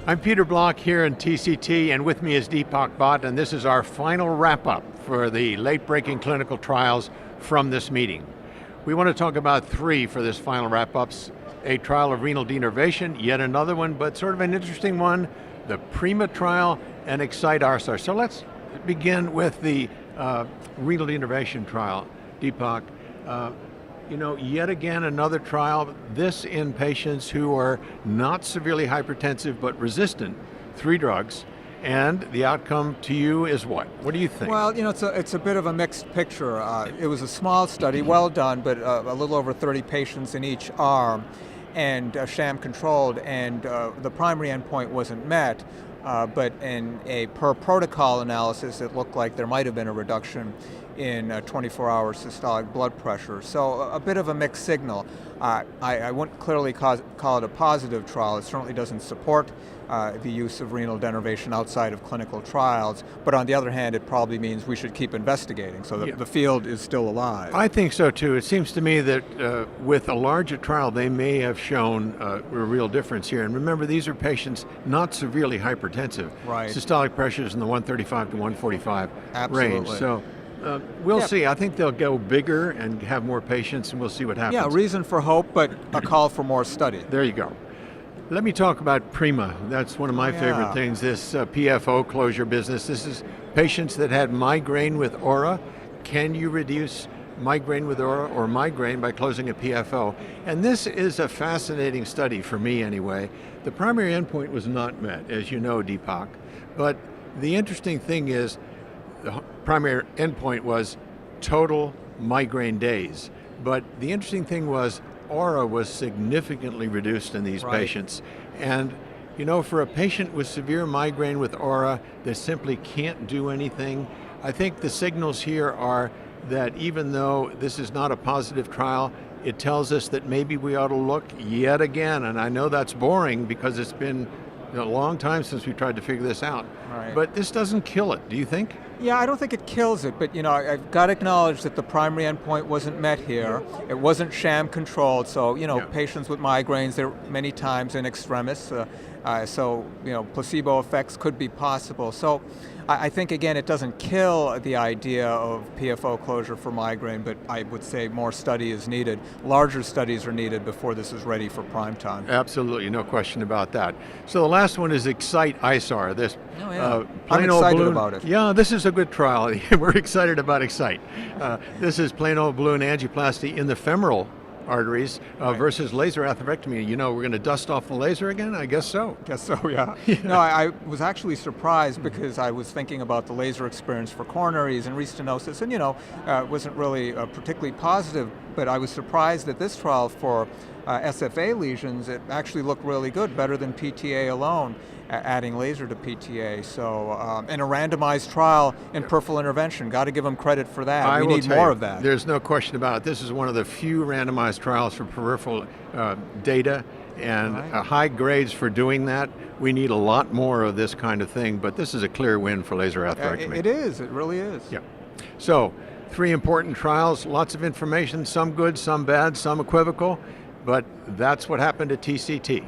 I'm Peter Block here in TCT, and with me is Deepak Bhatt, and this is our final wrap-up for the late-breaking clinical trials from this meeting. We want to talk about three for this final wrap-ups: a trial of renal denervation, yet another one, but sort of an interesting one, the PRIMA trial, and Excite-RSAR. So let's begin with the renal denervation trial. Deepak, yet again another trial, this in patients who are not severely hypertensive but resistant, 3 drugs, and the outcome to you is what? What do you think? Well, it's a bit of a mixed picture. It was a small study, well done, but a little over 30 patients in each arm, and sham controlled, and the primary endpoint wasn't met, but in a per protocol analysis, it looked like there might have been a reduction in 24-hour systolic blood pressure. So a bit of a mixed signal. I wouldn't clearly call it a positive trial. It certainly doesn't support the use of renal denervation outside of clinical trials, but on the other hand, it probably means we should keep investigating, so the field is still alive. I think so too. It seems to me that with a larger trial, they may have shown a real difference here. And remember, these are patients not severely hypertensive. Right. Systolic pressures in the 135 to 145 Absolutely. range. So we'll see. I think they'll go bigger and have more patients, and we'll see what happens. Yeah, reason for hope, but a call for more study. There you go. Let me talk about PRIMA. That's one of my favorite things, this PFO closure business. This is patients that had migraine with aura. Can you reduce migraine with aura or migraine by closing a PFO? And this is a fascinating study for me anyway. The primary endpoint was not met, as you know, Deepak. But the interesting thing is the primary endpoint was total migraine days. But the interesting thing was aura was significantly reduced in these patients. And for a patient with severe migraine with aura that simply can't do anything, I think the signals here are that even though this is not a positive trial, it tells us that maybe we ought to look yet again. And I know that's boring because it's been a long time since we tried to figure this out. Right. But this doesn't kill it, do you think? Yeah, I don't think it kills it, but I've got to acknowledge that the primary endpoint wasn't met here. It wasn't sham controlled, so patients with migraines, they're many times in extremis, so placebo effects could be possible. So I think, again, it doesn't kill the idea of PFO closure for migraine, but I would say more study is needed. Larger studies are needed before this is ready for prime time. Absolutely, no question about that. So the last one is Excite-RSAR. This I'm excited about it. Yeah, this is a good trial. We're excited about Excite. This is plain old balloon angioplasty in the femoral arteries versus laser atherectomy. We're going to dust off the laser again? I guess so. Yeah. No, I was actually surprised because I was thinking about the laser experience for coronaries and restenosis, and it wasn't really particularly positive, but I was surprised that this trial for SFA lesions, it actually looked really good, better than PTA alone, adding laser to PTA. So, in a randomized trial in peripheral intervention, got to give them credit for that. We need more of that. There's no question about it. This is one of the few randomized trials for peripheral data, and high grades for doing that. We need a lot more of this kind of thing, but this is a clear win for laser atherectomy. It is. It really is. Yeah. So, 3 important trials, lots of information, some good, some bad, some equivocal, but that's what happened at TCT.